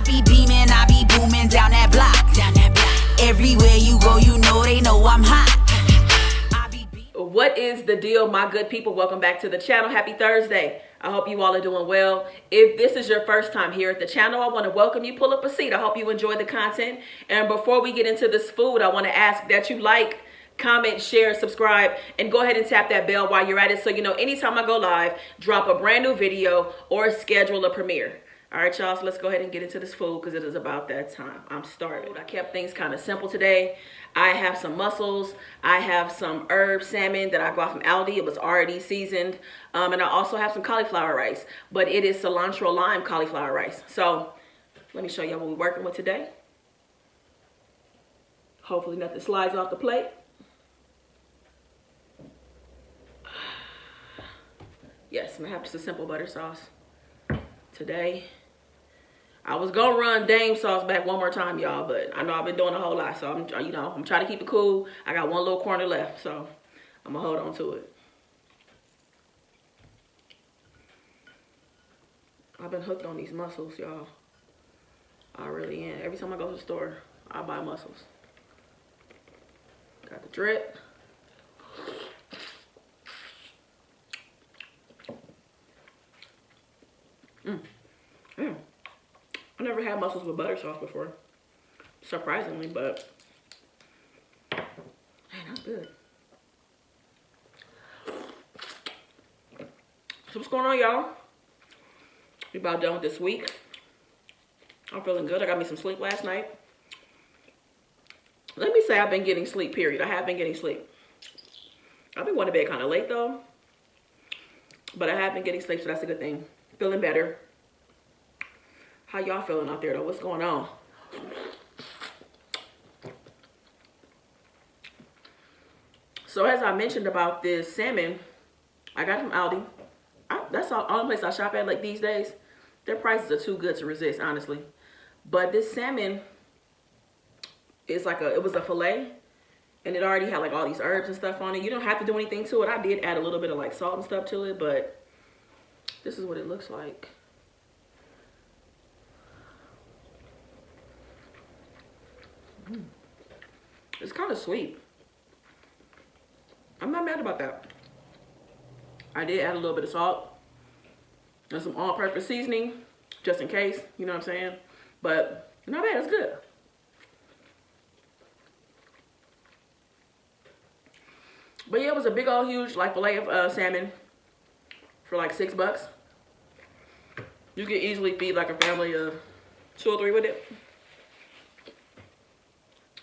be beaming, I be booming down that block. Everywhere you go, you know they know I'm hot. What is the deal, my good people? Welcome back to the channel. Happy Thursday. I hope you all are doing well. If this is your first time here at the channel, I want to welcome you. Pull up a seat. I hope you enjoy the content. And before we get into this food, I want to ask that you like, comment, share, subscribe, and go ahead and tap that bell while you're at it so you know anytime I go live, drop a brand new video or schedule a premiere. All right, y'all, so let's go ahead and get into this food because it is about that time. I'm starving. I kept things kind of simple today. I have some mussels. I have some herb salmon that I got from Aldi. It was already seasoned. And I also have some cauliflower rice, but it is cilantro lime cauliflower rice. So let me show you what we're working with today. Hopefully nothing slides off the plate. Yes, and I have just a simple butter sauce today. I was gonna run Dame sauce back one more time, y'all, but I know I've been doing a whole lot, so I'm trying to keep it cool. I got one little corner left, so I'm gonna hold on to it. I've been hooked on these mussels, y'all. I really am. Every time I go to the store, I buy mussels. Got the drip. I never had mussels with butter sauce before, surprisingly, but man, that's good. So what's going on, y'all? We about done with this week. I'm feeling good. I got me some sleep last night. Let me say I've been getting sleep, period. I have been getting sleep. I've been going to bed kind of late, though, but I have been getting sleep, so that's a good thing. Feeling better. How y'all feeling out there, though? What's going on? So as I mentioned about this salmon, I got it from Aldi. That's the only place I shop at like these days. Their prices are too good to resist, honestly. But this salmon is like it was a fillet, and it already had like all these herbs and stuff on it. You don't have to do anything to it. I did add a little bit of like salt and stuff to it, but this is what it looks like. It's kind of sweet. I'm not mad about that. I did add a little bit of salt and some all-purpose seasoning, just in case, you know what I'm saying? But not bad, it's good. But yeah, it was a big old huge like fillet of salmon for like $6. You could easily feed like a family of 2 or 3 with it.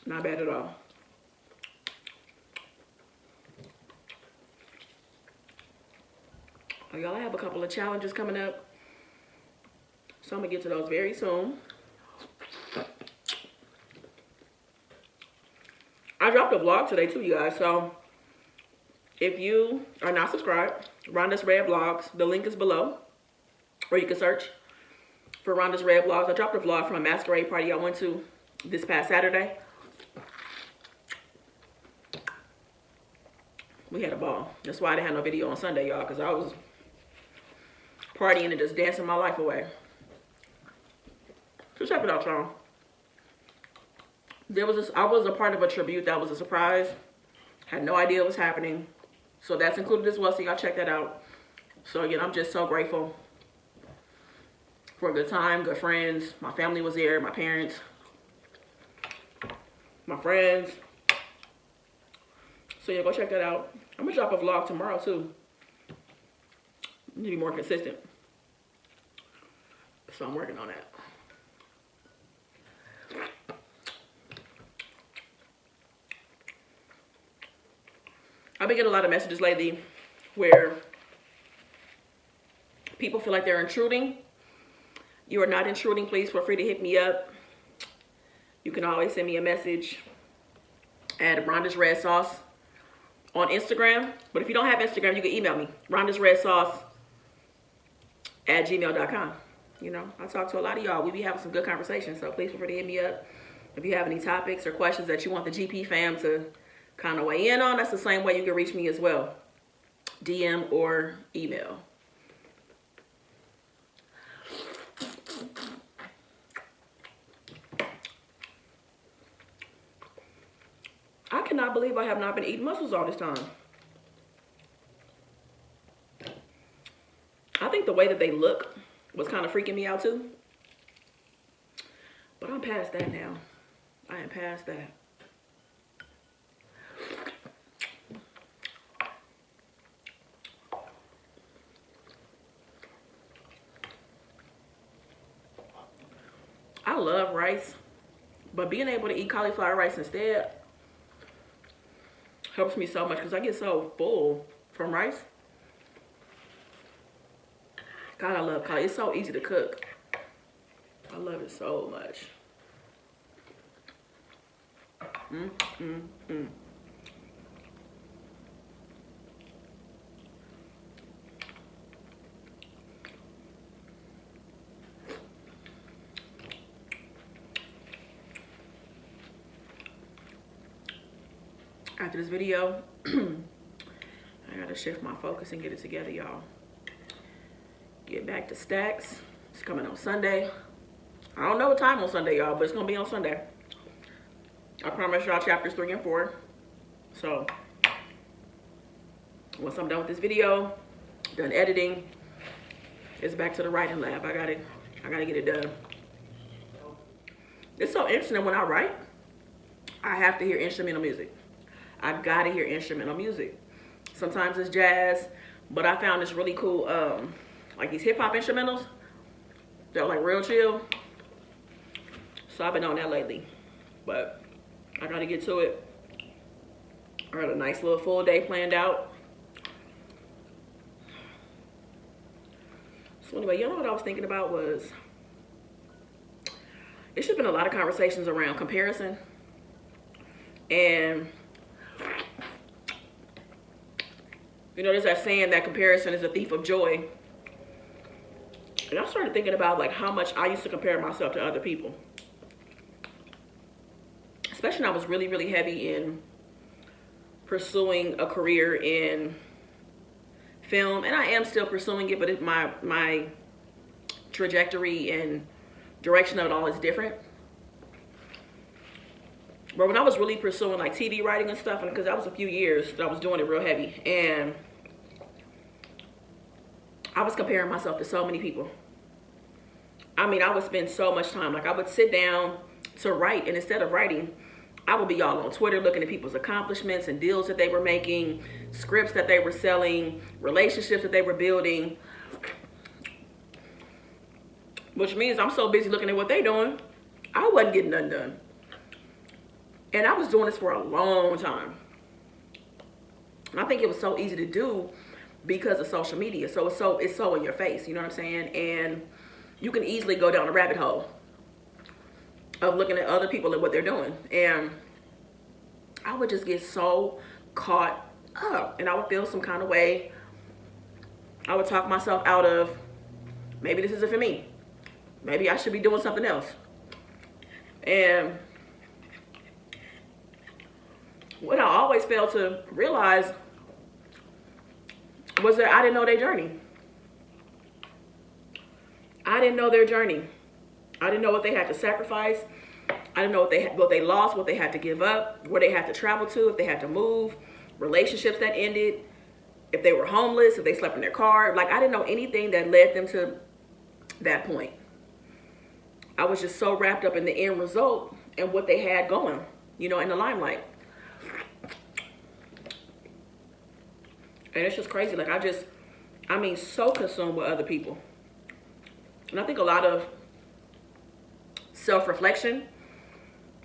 Not bad at all. Y'all, I have a couple of challenges coming up, so I'm gonna get to those very soon. I dropped a vlog today too, you guys, so if you are not subscribed, Rhonda's Red Vlogs, the link is below, or you can search for Rhonda's Red Vlogs. I dropped a vlog from a masquerade party I went to this past Saturday. We had a ball. That's why I didn't have no video on Sunday, y'all, because I was partying and just dancing my life away. So check it out, y'all. I was a part of a tribute that was a surprise. Had no idea what was happening. So that's included as well, so y'all check that out. So again, I'm just so grateful for a good time, good friends. My family was there, my parents, my friends. So yeah, go check that out. I'm gonna drop a vlog tomorrow too. I need to be more consistent. So I'm working on that. I've been getting a lot of messages lately where people feel like they're intruding. You are not intruding. Please feel free to hit me up. You can always send me a message at Rhonda's Red Sauce on Instagram. But if you don't have Instagram, you can email me, rhondasredsauce@gmail.com. You know, I talk to a lot of y'all. We be having some good conversations, so please feel free to hit me up. If you have any topics or questions that you want the GP fam to kind of weigh in on, that's the same way you can reach me as well. DM or email. cannot believe I have not been eating mussels all this time. I think the way that they look was kind of freaking me out too. But I'm past that now. I am past that. I love rice, but being able to eat cauliflower rice instead helps me so much because I get so full from rice. God, I love cauliflower. It's so easy to cook. I love it so much. After this video, I gotta shift my focus and get it together, y'all. Get back to stacks. It's coming on Sunday. I don't know what time on Sunday, y'all, but it's gonna be on Sunday. I promise y'all chapters 3 and 4. So once I'm done with this video, done editing, it's back to the writing lab. I gotta get it done. It's so interesting when I write, I have to hear instrumental music. I gotta hear instrumental music. Sometimes it's jazz, but I found this really cool, like these hip hop instrumentals. They're like real chill. So I've been on that lately, but I gotta get to it. I got a nice little full day planned out. So anyway, you know what I was thinking about was, it should have been a lot of conversations around comparison. And you know, there's that saying that comparison is a thief of joy. And I started thinking about like how much I used to compare myself to other people. Especially when I was really, really heavy in pursuing a career in film. And I am still pursuing it, but my trajectory and direction of it all is different. But when I was really pursuing like TV writing and stuff, and because that was a few years that I was doing it real heavy, and I was comparing myself to so many people. I mean, I would spend so much time. Like I would sit down to write, and instead of writing, I would be all on Twitter looking at people's accomplishments and deals that they were making, scripts that they were selling, relationships that they were building. Which means I'm so busy looking at what they're doing, I wasn't getting nothing done. And I was doing this for a long time. And I think it was so easy to do because of social media. So it's so in your face, you know what I'm saying? And you can easily go down a rabbit hole of looking at other people and what they're doing. And I would just get so caught up, and I would feel some kind of way. I would talk myself out of, maybe this isn't for me. Maybe I should be doing something else. And what I always failed to realize was that I didn't know their journey. I didn't know their journey. I didn't know what they had to sacrifice. I didn't know what they lost, what they had to give up, where they had to travel to, if they had to move, relationships that ended, if they were homeless, if they slept in their car. Like I didn't know anything that led them to that point. I was just so wrapped up in the end result and what they had going, you know, in the limelight. And it's just crazy. Like I mean, so consumed with other people. And I think a lot of self-reflection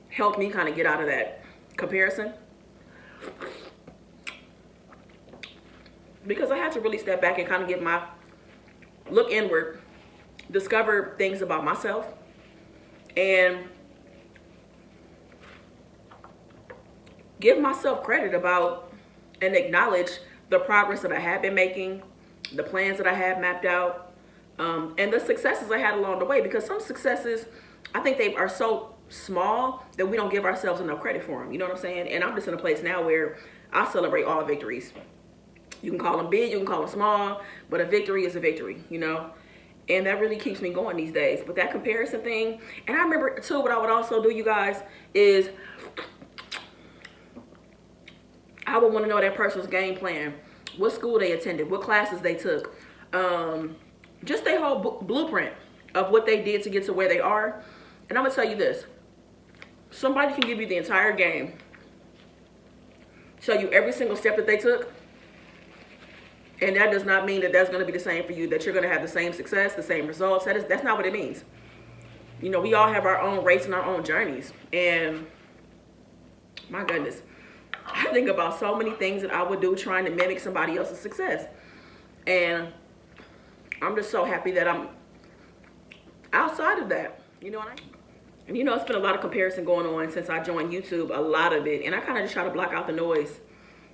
helped me kind of get out of that comparison. Because I had to really step back and kind of look inward, discover things about myself, and give myself credit about and acknowledge the progress that I had been making, the plans that I had mapped out, and the successes I had along the way. Because some successes, I think they are so small that we don't give ourselves enough credit for them. You know what I'm saying? And I'm just in a place now where I celebrate all victories. You can call them big, you can call them small, but a victory is a victory, you know? And that really keeps me going these days. But that comparison thing, and I remember too, what I would also do, you guys, is I would want to know that person's game plan, what school they attended, what classes they took, just their whole blueprint of what they did to get to where they are. And I'm gonna tell you this, somebody can give you the entire game, show you every single step that they took, and that does not mean that that's going to be the same for you, that you're going to have the same success, the same results. That's not what it means. You know, we all have our own race and our own journeys. And my goodness, I think about so many things that I would do trying to mimic somebody else's success. And I'm just so happy that I'm outside of that. You know what I mean? And you know, it's been a lot of comparison going on since I joined YouTube, a lot of it. And I kind of just try to block out the noise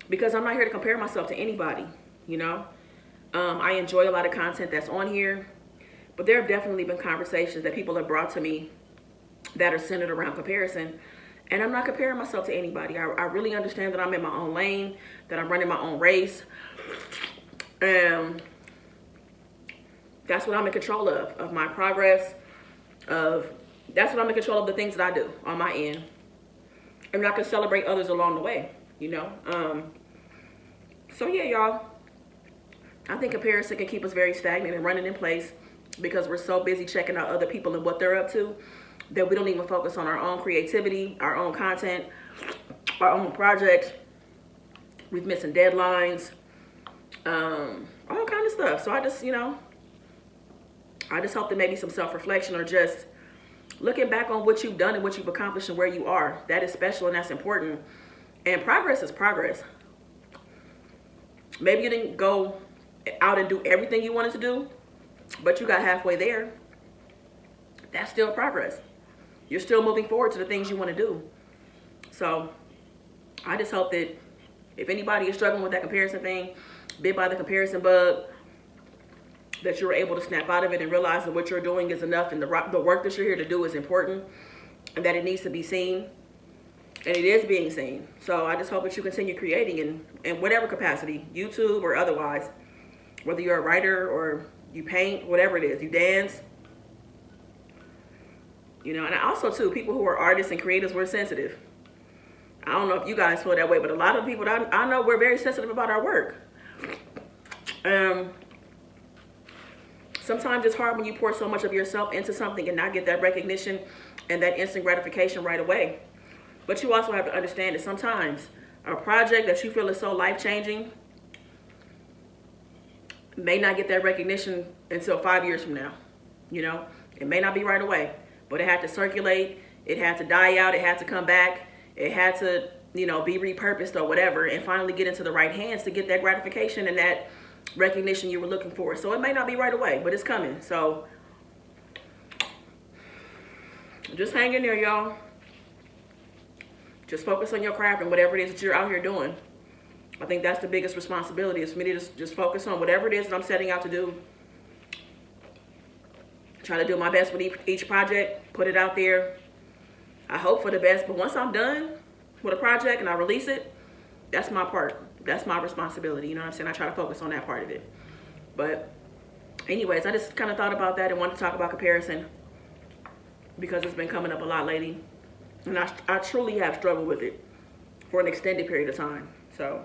because I'm not here to compare myself to anybody, you know. I enjoy a lot of content that's on here, but there have definitely been conversations that people have brought to me that are centered around comparison. And I'm not comparing myself to anybody. I really understand that I'm in my own lane, that I'm running my own race. And that's what I'm in control of my progress, that's what I'm in control of, the things that I do on my end. And I can celebrate others along the way, you know. So yeah, y'all, I think comparison can keep us very stagnant and running in place because we're so busy checking out other people and what they're up to that we don't even focus on our own creativity, our own content, our own projects. We're missing deadlines, all kind of stuff. So I just, you know, I just hope that maybe some self-reflection or just looking back on what you've done and what you've accomplished and where you are. That is special and that's important. And progress is progress. Maybe you didn't go out and do everything you wanted to do, but you got halfway there. That's still progress. You're still moving forward to the things you want to do. So I just hope that if anybody is struggling with that comparison thing, bit by the comparison bug, that you're able to snap out of it and realize that what you're doing is enough and the work that you're here to do is important and that it needs to be seen. And it is being seen. So I just hope that you continue creating in whatever capacity, YouTube or otherwise, whether you're a writer or you paint, whatever it is, you dance. You know, and also too, people who are artists and creators, we're sensitive. I don't know if you guys feel that way, but a lot of people that I know, we're very sensitive about our work. Sometimes it's hard when you pour so much of yourself into something and not get that recognition and that instant gratification right away. But you also have to understand that sometimes a project that you feel is so life-changing may not get that recognition until 5 years from now. You know, it may not be right away, but it had to circulate, it had to die out, it had to come back, it had to, you know, be repurposed or whatever, and finally get into the right hands to get that gratification and that recognition you were looking for. So it may not be right away, but it's coming. So just hang in there, y'all. Just focus on your craft and whatever it is that you're out here doing. I think that's the biggest responsibility, is for me to just focus on whatever it is that I'm setting out to do. Try to do my best with each project, put it out there. I hope for the best, but once I'm done with a project and I release it, that's my part. That's my responsibility. You know what I'm saying? I try to focus on that part of it. But anyways, I just kind of thought about that and wanted to talk about comparison because it's been coming up a lot lately. And I truly have struggled with it for an extended period of time. So,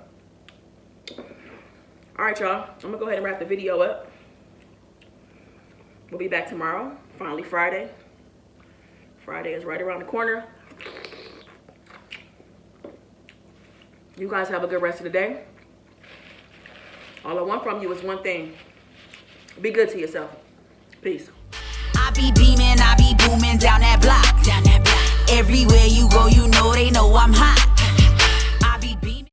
all right, y'all. I'm going to go ahead and wrap the video up. We'll be back tomorrow. Finally, Friday. Friday is right around the corner. You guys have a good rest of the day. All I want from you is one thing. Be good to yourself. Peace. I be beaming, I be booming down that